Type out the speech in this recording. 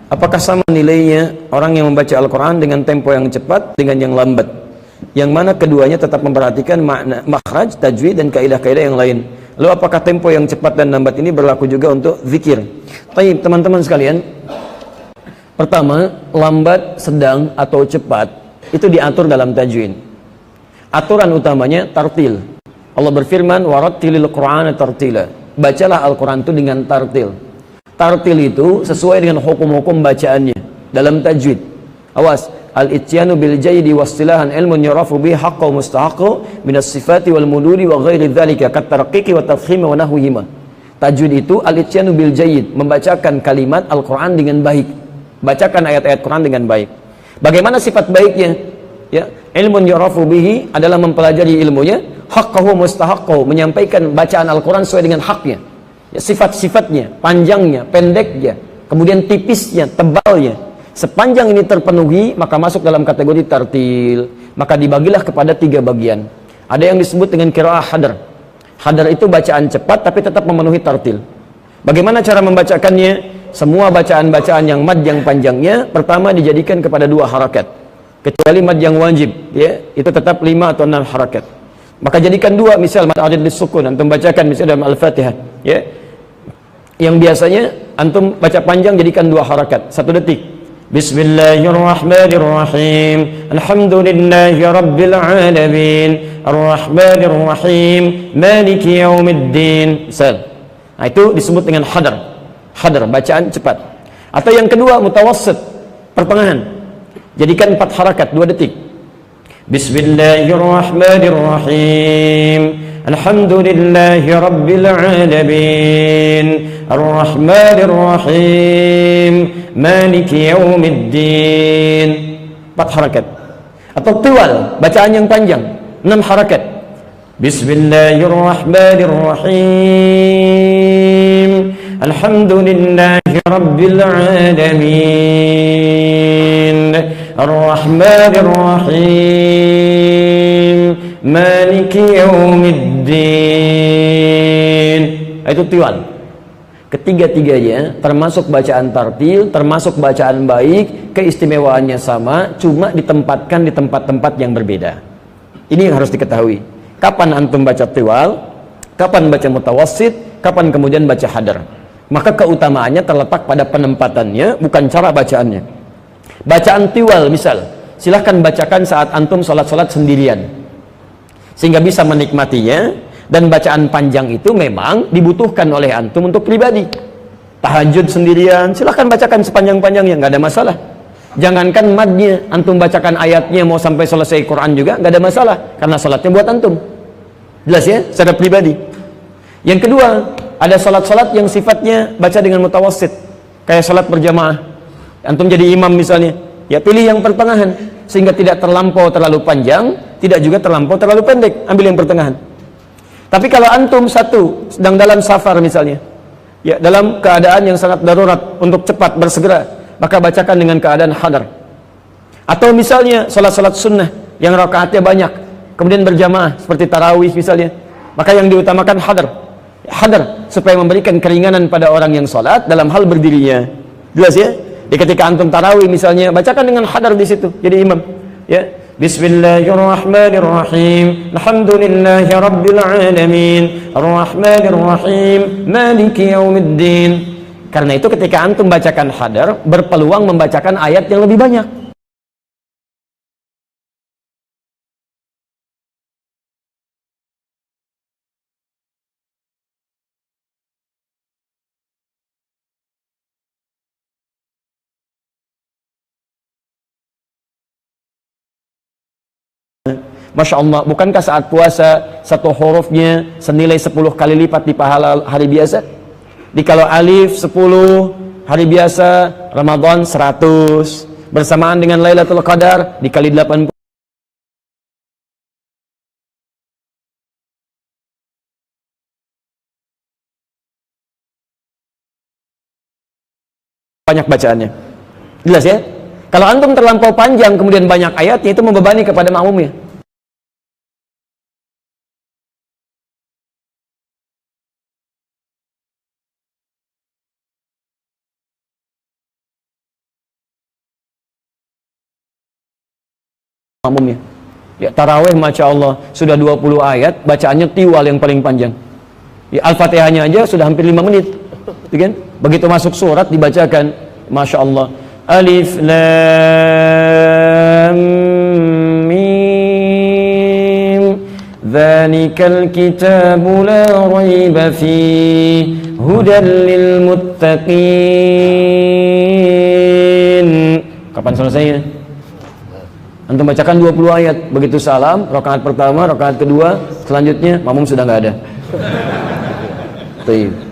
Apakah sama nilainya orang yang membaca Al-Quran dengan tempo yang cepat dengan yang lambat? Yang mana keduanya tetap memperhatikan makna, makhraj, tajwid, dan kaidah-kaidah yang lain. Lalu apakah tempo yang cepat dan lambat ini berlaku juga untuk zikir? Baik, teman-teman sekalian. Pertama, lambat, sedang, atau cepat itu diatur dalam tajwid. Aturan utamanya tartil. Allah berfirman, warattilil Qur'ana tartila. Bacalah Al-Quran itu dengan tartil. Tartil itu sesuai dengan hukum-hukum bacaannya dalam tajwid. Awas, al-ityanu bil jayyidi wastilahan ilmun yurafu bihi haqqo mustahaqqo minas sifati wal mududi wa ghairi dzalika kat tarqiqi wa tafhim wa nahwihima. Tajwid itu al-ityanu bil jayyid, membacakan kalimat Al-Quran dengan baik. Bacakan ayat-ayat Quran dengan baik. Bagaimana sifat baiknya? Ya, ilmun yurafu bihi adalah mempelajari ilmunya, haqqahu mustahaqqo, menyampaikan bacaan Al-Quran sesuai dengan haknya. Ya, sifat-sifatnya, panjangnya, pendeknya, kemudian tipisnya, tebalnya. Sepanjang ini terpenuhi, maka masuk dalam kategori tartil. Maka dibagilah kepada 3 bagian. Ada yang disebut dengan qiraah hadar. Hadar itu bacaan cepat tapi tetap memenuhi tartil. Bagaimana cara membacakannya? Semua bacaan-bacaan yang mad yang panjangnya pertama dijadikan kepada 2 harakat. Kecuali mad yang wajib, ya, itu tetap 5 atau 6 harakat. Maka jadikan 2, misal mad arid lisukun, antum bacakan misalnya dalam Al-Fatihah, ya. Yang biasanya antum baca panjang jadikan 2 harakat, 1 detik. Bismillahirrahmanirrahim. Alhamdulillahi rabbil alamin. Arrahmanirrahim. Maliki yaumiddin. Misal. Nah, itu disebut dengan hadar. Hadar, bacaan cepat. Atau yang kedua mutawassit, pertengahan. Jadikan 4 harakat, 2 detik. Bismillahirrahmanirrahim. Alhamdulillahi rabbil alamin. Ar-Rahmanir-Rahim. Maliki yaumiddin. 4 harakat. Atau tiwal, bacaan yang panjang, 6 harakat. Bismillahirrahmanirrahim. Alhamdulillahi rabbil alamin. Ar-Rahmanir-Rahim. Maliki yaumiddin. Itu tiwal. Ketiga-tiganya termasuk bacaan tartil, termasuk bacaan baik, keistimewaannya sama, cuma ditempatkan di tempat-tempat yang berbeda. Ini yang harus diketahui. Kapan antum baca tiwal, kapan baca mutawassit, kapan kemudian baca hadar. Maka keutamaannya terletak pada penempatannya, bukan cara bacaannya. Bacaan tiwal misal, silahkan bacakan saat antum sholat-sholat sendirian, sehingga bisa menikmatinya. Dan bacaan panjang itu memang dibutuhkan oleh antum untuk pribadi. Tahajud sendirian, silahkan bacakan sepanjang-panjangnya, nggak ada masalah. Jangankan madnya, antum bacakan ayatnya mau sampai selesai Quran juga nggak ada masalah, karena salatnya buat antum. Jelas ya, secara pribadi. Yang kedua, ada salat-salat yang sifatnya baca dengan mutawassit, kayak salat berjamaah. Antum jadi imam misalnya, ya pilih yang pertengahan, sehingga tidak terlampau terlalu panjang, tidak juga terlampau terlalu pendek, ambil yang pertengahan. Tapi kalau antum satu sedang dalam safar misalnya, ya dalam keadaan yang sangat darurat untuk cepat bersegera, maka bacakan dengan keadaan hadar. Atau misalnya salat-salat sunnah yang rakaatnya banyak, kemudian berjamaah seperti tarawih misalnya, maka yang diutamakan hadar. Hadar supaya memberikan keringanan pada orang yang salat dalam hal berdirinya. Jelas ya? Jadi ketika antum tarawih misalnya, bacakan dengan hadar di situ jadi imam. Ya. Bismillahirrahmanirrahim. Alhamdulillahi rabbil alamin. Ar-Rahmanir-Rahim. Maliki yaumiddin. Karena itu ketika antum bacakan hadar, berpeluang membacakan ayat yang lebih banyak. Masya Allah, bukankah saat puasa satu hurufnya senilai 10 kali lipat di pahala hari biasa? Dikalau alif 10 hari biasa, Ramadan 100, bersamaan dengan Lailatul Qadar dikali 80. Banyak bacaannya. Jelas ya? Kalau antum terlampau panjang kemudian banyak ayatnya, itu membebani kepada makmumnya. makmumnya. Ya, taraweh Masya Allah sudah 20 ayat, bacaannya tiwal yang paling panjang. Ya, Al-Fatihahnya aja sudah hampir 5 menit. Gitu kan? Begitu masuk surat dibacakan, Masya Allah. Alif Lam Mim Dzalikal kitabu la raiba fihi hudan lil muttaqin. Kapan selesainya? Antum bacakan 20 ayat, begitu salam, rakaat pertama, rakaat kedua, selanjutnya makmum sudah nggak ada. Baik.